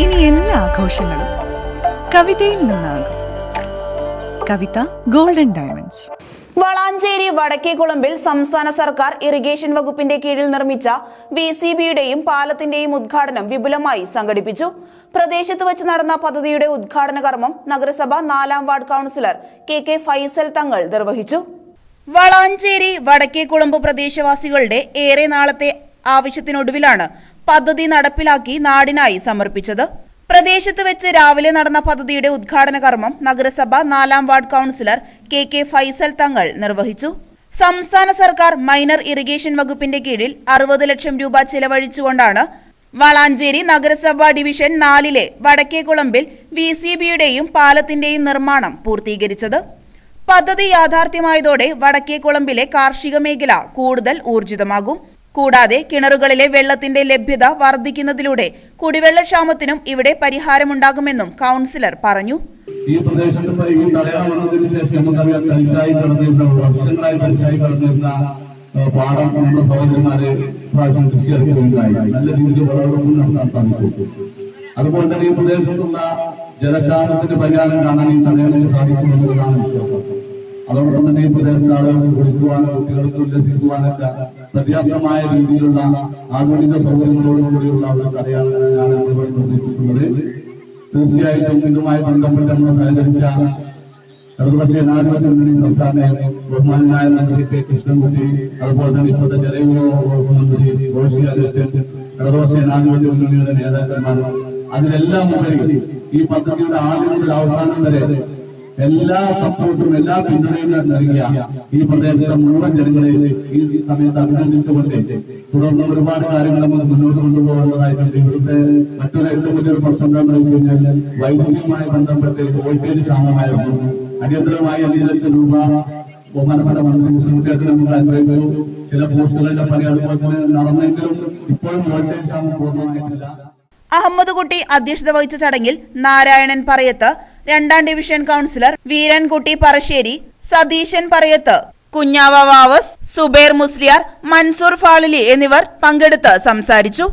ഇനി എല്ലാ ആഘോഷങ്ങളും കവിതയിൽ നിന്നാകും. കവിത ഗോൾഡൻ ഡയമണ്ട്സ്. വളാഞ്ചേരി വടക്കേക്കുളമ്പിൽ സംസ്ഥാന സർക്കാർ ഇറിഗേഷൻ വകുപ്പിന്റെ കീഴിൽ നിർമ്മിച്ച VCBയുടെയും പാലത്തിന്റെയും ഉദ്ഘാടനം വിപുലമായി സംഘടിപ്പിച്ചു. പ്രദേശത്ത് വെച്ച് നടന്ന പദ്ധതിയുടെ ഉദ്ഘാടന കർമ്മം നഗരസഭ 4-ാം വാർഡ് കൗൺസിലർ KK ഫൈസൽ തങ്ങൾ നിർവഹിച്ചു. വളാഞ്ചേരി വടക്കേക്കുളമ്പ് പ്രദേശവാസികളുടെ ഏറെ നാളത്തെ ആവശ്യത്തിനൊടുവിലാണ് പദ്ധതി നടപ്പിലാക്കി നാടിനായി സമർപ്പിച്ചത്. പ്രദേശത്ത് വെച്ച് രാവിലെ നടന്ന പദ്ധതിയുടെ ഉദ്ഘാടന കർമ്മം നഗരസഭ 4-ാം വാർഡ് കൗൺസിലർ KK ഫൈസൽ തങ്ങൾ നിർവഹിച്ചു. സംസ്ഥാന സർക്കാർ മൈനർ ഇറിഗേഷൻ വകുപ്പിന്റെ കീഴിൽ 60 ലക്ഷം രൂപ ചെലവഴിച്ചുകൊണ്ടാണ് വളാഞ്ചേരി നഗരസഭ ഡിവിഷൻ 4-ലെ വടക്കേക്കുളമ്പിൽ VCBയുടെയും പാലത്തിന്റെയും നിർമ്മാണം പൂർത്തീകരിച്ചത്. പദ്ധതി യാഥാർത്ഥ്യമായതോടെ വടക്കേക്കുളമ്പിലെ കാർഷിക മേഖല കൂടുതൽ ഊർജിതമാകും. കൂടാതെ കിണറുകളിലെ വെള്ളത്തിന്റെ ലഭ്യത വർദ്ധിക്കുന്നതിലൂടെ കുടിവെള്ളക്ഷാമത്തിനും ഇവിടെ പരിഹാരമുണ്ടാകുമെന്നും കൗൺസിലർ പറഞ്ഞു. ഈ പ്രദേശത്ത് ഈ തടയാൻ വന്നതിന് ശേഷം നമുക്കറിയാം തരിശായി കിടന്നിരുന്ന വർഷങ്ങളായി തരിശായി കിടന്നിരുന്ന പാടം നമ്മുടെ സഹോദരന്മാരെ പ്രാവശ്യം കൃഷി ഇറക്കുകയുണ്ടായി. നല്ല രീതിയിൽ വിളവെടുപ്പും നടത്താൻ സാധിച്ചു. അതുപോലെ തന്നെ ഈ പ്രദേശത്തുള്ള ജലക്ഷാമത്തിന്റെ പരിഹാരം കാണാൻ ഈ തടയാൻ സാധിക്കുമെന്നുള്ളതാണ് വിശ്വാസം. അതോടൊപ്പം തന്നെ ഈ പ്രദേശത്തെ ആളുകൾക്ക് കുളിക്കുവാനും കുട്ടികൾക്ക് ഉല്ലസിക്കുവാനൊക്കെ പര്യാപ്തമായ രീതിയിലുള്ള ആധുനിക സൗകര്യങ്ങളോടുകൂടിയുള്ള ഒരു തടയാനാണ് നമ്മളിവിടെ നിർദ്ദേശിച്ചിട്ടുള്ളത്. തീർച്ചയായിട്ടും ഇതുമായി ബന്ധപ്പെട്ട് നമ്മൾ സഹകരിച്ച ഇടതുപക്ഷ ജനാധിപത്യ മുന്നണി സംസ്ഥാന ബഹുമാനായ മന്ത്രി K. കൃഷ്ണൻകുട്ടി, അതുപോലെ തന്നെ ഇപ്പോഴത്തെ ജലവിഭവ വകുപ്പ് മന്ത്രി റോഷി അഗസ്റ്റൻ, ഇടതുപക്ഷ ജനാധിപത്യ മുന്നണിയുടെ നേതാക്കന്മാർ, അതിലെല്ലാം ഉപരി ഈ പദ്ധതിയുടെ ആദ്യം മുതൽ അവസാനം വരെ എല്ലാ സപ്പോർട്ടും എല്ലാ പിന്തുണയും നൽകിയ ഈ പ്രദേശത്തെ മുഴുവൻ ജനങ്ങളെ ഈ സമയത്ത് അഭിനന്ദിച്ചുകൊണ്ട് തുടർന്ന് ഒരുപാട് കാര്യങ്ങൾ നമുക്ക് മുന്നോട്ട് കൊണ്ടുപോകേണ്ടതായിട്ടുണ്ട്. ഇവിടുത്തെ മറ്റൊരു ഏറ്റവും വലിയൊരു പ്രശ്നം എന്താണെന്ന് വെച്ച് കഴിഞ്ഞാൽ വൈദ്യുതിയുമായി ബന്ധപ്പെട്ട് വോൾട്ടേജ് ക്ഷാമമായിരുന്നു. അടിയന്തരമായി 5 ലക്ഷം രൂപ ബഹുമാനപ്പെട്ട മന്ത്രി കൃഷ്ണൻകുട്ടി നമുക്ക് അനുവദിച്ചു. ചില പോസ്റ്റുകളുടെ പണി അതുപോലെ തന്നെ നടന്നെങ്കിലും ഇപ്പോഴും വോൾട്ടേജ് ക്ഷാമം പൂർണ്ണമായിട്ടില്ല. അഹമ്മദ് കുട്ടി അധ്യക്ഷത വഹിച്ച ചടങ്ങിൽ നാരായണൻ പറയത്ത്, 2-ാം ഡിവിഷൻ കൗൺസിലർ വീരൻകുട്ടി പറശ്ശേരി, സതീശൻ പറയത്ത്, കുഞ്ഞാവ വാവസ്, സുബൈർ മുസ്ലിയാർ, മൻസൂർ ഫാളിലി എന്നിവർ പങ്കെടുത്ത് സംസാരിച്ചു.